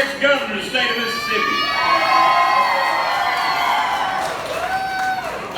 first governor of the state of Mississippi.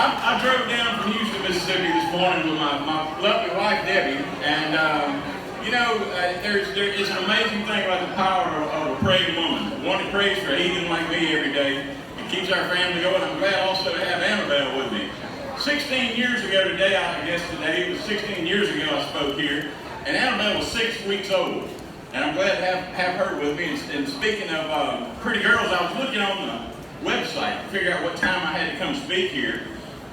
I drove down from Houston, Mississippi this morning with my lovely wife, Debbie, and it's an amazing thing about the power of a praying woman. One that prays for a heathen like me every day and keeps our family going. I'm glad also to have Annabelle with me. 16 years ago today, I guess today, it was 16 years ago I spoke here, and Annabelle was 6 weeks old. And I'm glad to have her with me. And speaking of pretty girls, I was looking on the website to figure out what time I had to come speak here.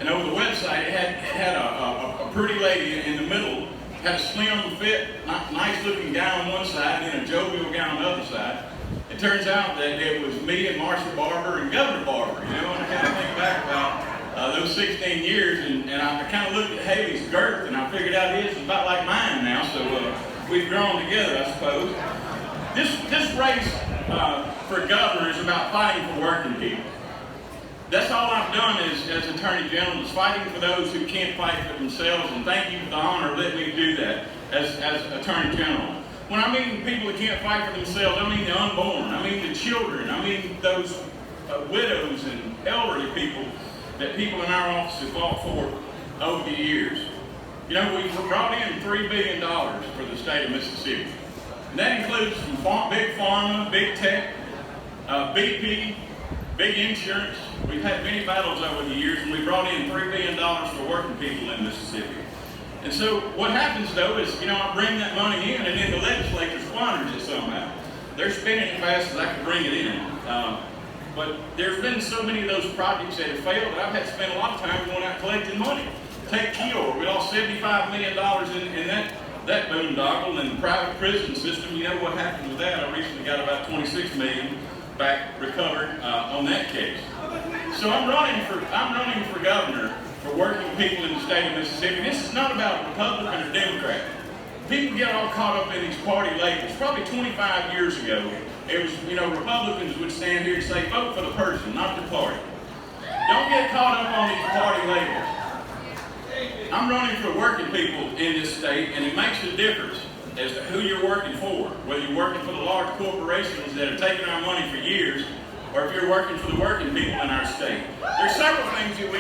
And over the website, it had a pretty lady in the middle, had a slim fit, nice looking gown on one side, and then a jovial gown on the other side. It turns out that it was me and Marcia Barber and Governor Barber, and I kind of think back about those 16 years, and I kind of looked at Haley's girth, and I figured out his is about like mine now, so we've grown together, I suppose. This race for governor is about fighting for working people. That's all I've done as Attorney General, is fighting for those who can't fight for themselves, and thank you for the honor of letting me do that as Attorney General. When I mean people that can't fight for themselves, I mean the unborn, I mean the children, I mean those widows and elderly people that people in our office have fought for over the years. You know, we've brought in $3 billion for the state of Mississippi. And that includes from big pharma, big tech, BP, big insurance. We've had many battles over the years, and we brought in $3 billion for working people in Mississippi. And so what happens, though, is, I bring that money in, and then the legislature squanders it somehow. They're spending it fast as I can bring it in. But there's been so many of those projects that have failed that I've had to spend a lot of time going out collecting money. Take Keogh, we lost $75 million in that boondoggle, and the private prison system. You know what happened with that? I recently got about $26 million back recovered on that case. So I'm running for governor for working people in the state of Mississippi. This is not about Republican or Democrat. People get all caught up in these party labels. Probably 25 years ago, it was, Republicans would stand here and say, vote for the person, not the party. Don't get caught up on these party labels. I'm running for working people in this state, and it makes a difference as to who you're working for. Whether you're working for the large corporations that have taken our money for years, or if you're working for the working people in our state. There's several things that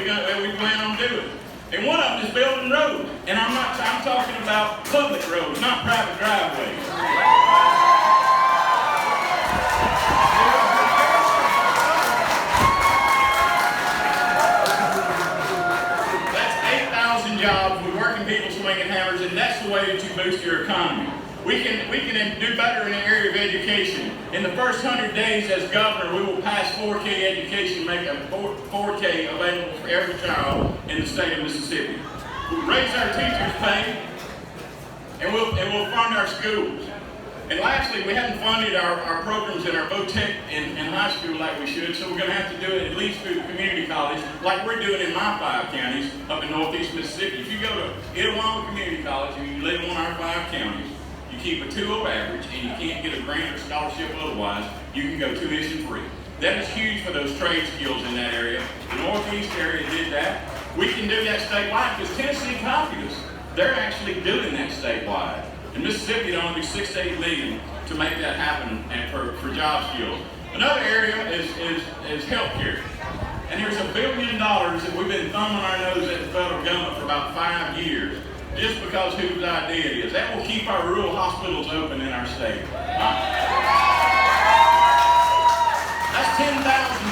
we plan on doing. And one of them is building roads. And I'm talking about public roads, not private driveways. That's 8,000 jobs with working people swinging hammers, and that's the way that you boost your economy. We can do better in the area of education. In the first 100 days as governor, we will pass 4K education, make a 4K available for every child in the state of Mississippi. We'll raise our teachers' pay, and we'll fund our schools. And lastly, we haven't funded our programs in our VOTEC in high school like we should, so we're going to have to do it at least through the community college, like we're doing in my 5 counties up in northeast Mississippi. If you go to Itawamba Community College and you live in one of our 5 counties, you keep a 2.0 average, and you can't get a grant or scholarship otherwise, you can go tuition free. That is huge for those trade skills in that area. The northeast area did that. We can do that statewide because Tennessee copied us. They're actually doing that statewide. In Mississippi, it'll only be 6 to 8 million to make that happen and for job skills. Another area is healthcare. And there's $1 billion that we've been thumbing our nose at the federal government for about 5 years. Just because whose idea it is. That will keep our rural hospitals open in our state. That's 10,000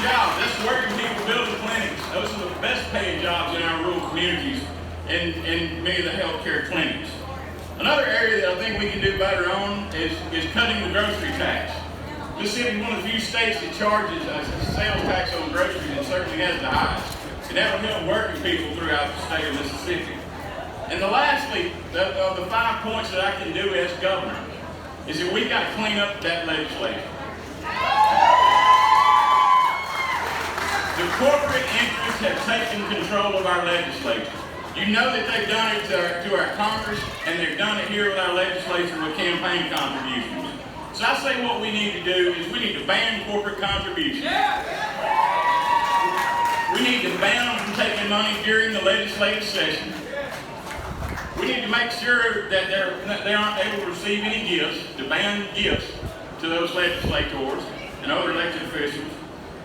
jobs. That's working people building clinics. Those are the best paying jobs in our rural communities and many of the healthcare clinics. Another area that I think we can do better on is cutting the grocery tax. Mississippi is one of the few states that charges a sales tax on groceries and certainly has the highest. And that will help working people throughout the state of Mississippi. And lastly, of the 5 points that I can do as governor, is that we've got to clean up that legislation. The corporate interests have taken control of our legislature. You know that they've done it to our Congress, and they've done it here with our legislature with campaign contributions. So I say what we need to do is we need to ban corporate contributions. We need to ban them from taking money during the legislative session. We need to make sure that they aren't able to receive any gifts, to ban gifts to those legislators. and other elected officials.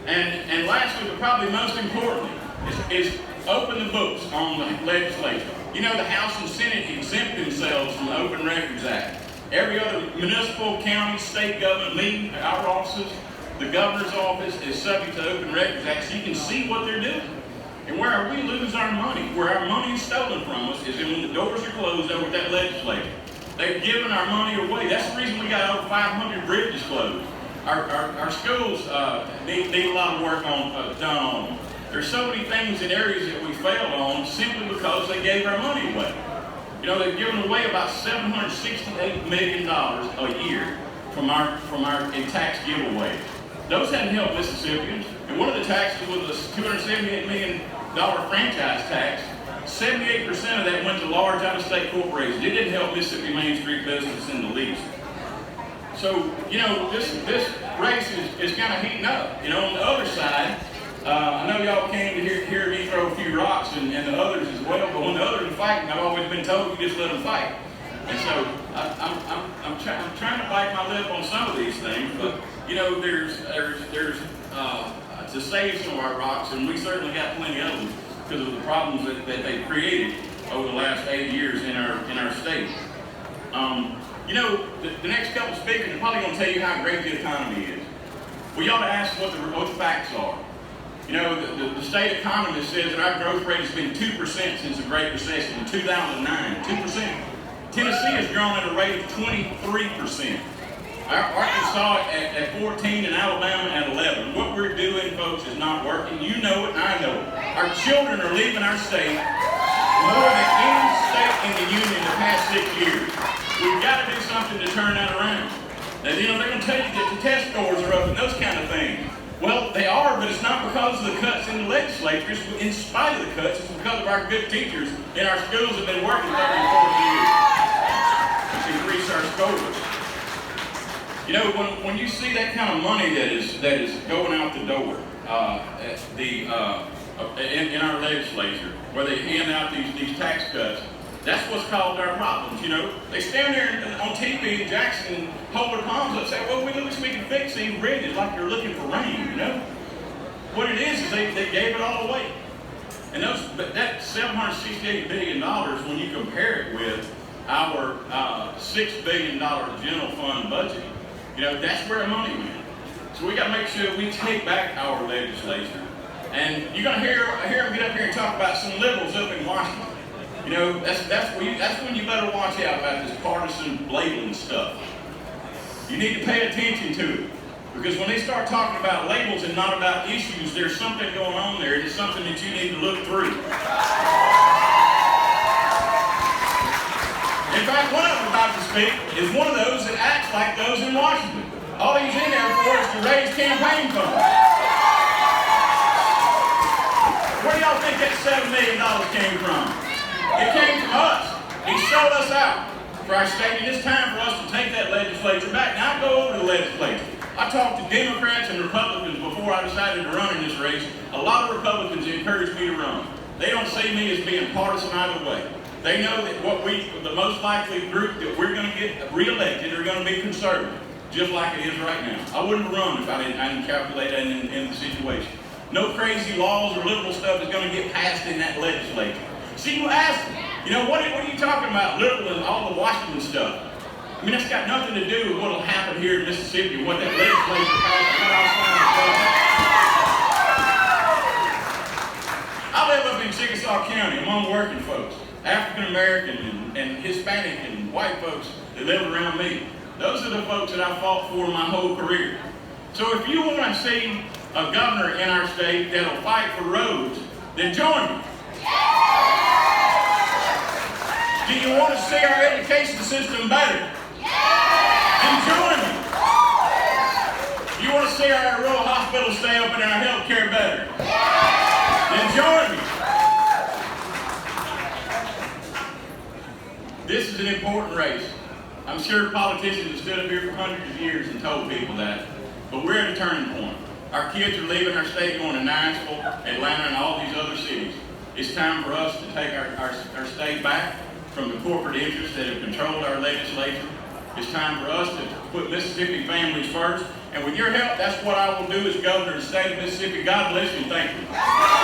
And lastly, but probably most importantly, is open the books on the legislature. You know, the House and Senate exempt themselves from the Open Records Act. Every other municipal, county, state government meeting, our offices, the governor's office is subject to the Open Records Act, so you can see what they're doing. And where we lose our money, where our money is stolen from us, is when the doors are closed over at that legislature. They've given our money away. That's the reason we got over 500 bridges closed. Our schools need a lot of work done on them. There's so many things in areas that we failed on simply because they gave our money away. You know, they've given away about $768 million a year from our in tax giveaways. Those hadn't helped Mississippians. And one of the taxes was a $278 million franchise tax. 78% of that went to large out-of-state corporations. It didn't help Mississippi Main Street business in the least. So, you know, this race is kind of heating up. You know, on the other side, I know y'all came to hear me throw a few rocks and the others as well, but when the others are fighting, I've always been told you just let them fight. And so I'm trying to bite my lip on some of these things, but you know, there's to save some of our rocks, and we certainly got plenty of them because of the problems that they created over the last 8 years in our state. You know, the next couple of speakers are probably going to tell you how great the economy is. We ought to ask what the facts are. You know, the state economist says that our growth rate has been 2% since the Great Recession in 2009. 2%. Tennessee has grown at a rate of 23%. Arkansas at 14 and Alabama at 11. What we're doing, folks, is not working. You know it, and I know it. Our children are leaving our state more than any state in the union the past 6 years. We've got to do something to turn that around. Now, you know, they're going to tell you that the test scores are up and those kind of things. Well, they are, but it's not because of the cuts in the legislature. It's in spite of the cuts. It's because of our good teachers in our schools have been working 30 and 40 years to increase our scores. You know, when you see that kind of money that is going out the door in our legislature, where they hand out these tax cuts, that's what's caused our problems. You know, they stand there on TV in Jackson and hold their palms up and say, well, we wish we can fix these bridges like they're looking for rain, you know. What it is they gave it all away. And that $768 billion, when you compare it with our $6 billion general fund budget, you know, that's where our money went. So we got to make sure that we take back our legislature. And you're going to hear them get up here and talk about some liberals up in Washington. You know, that's when you better watch out about this partisan labeling stuff. You need to pay attention to it. Because when they start talking about labels and not about issues, there's something going on there, and it's something that you need to look through. In fact, one of them about to speak is one of those that acts like those in Washington. All he's in there for is to raise campaign funds. Where do y'all think that $7 million came from? It came from us. He sold us out for our state, and it's time for us to take that legislature back. Now, I go over to the legislature. I talked to Democrats and Republicans before I decided to run in this race. A lot of Republicans encouraged me to run. They don't see me as being partisan either way. They know that the most likely group that we're going to get reelected are going to be conservative, just like it is right now. I wouldn't run if I didn't calculate that in the situation. No crazy laws or liberal stuff is going to get passed in that legislature. See, you ask them, you know, what are you talking about, liberal and all the Washington stuff? I mean, that's got nothing to do with what will happen here in Mississippi, what that legislature passes. I live up in Chickasaw County among working folks, African American and Hispanic and white folks that live around me. Those are the folks that I fought for my whole career. So if you want to see a governor in our state that'll fight for roads, then join me. Do you want to see our education system better? Then join me. You want to see our rural hospitals stay open and our health care better? Then join me. This is an important race. I'm sure politicians have stood up here for hundreds of years and told people that, but we're at a turning point. Our kids are leaving our state, going to Nashville, Atlanta, and all these other cities. It's time for us to take our state back from the corporate interests that have controlled our legislature. It's time for us to put Mississippi families first, And with your help, that's what I will do as governor of the state of Mississippi. God bless you. Thank you.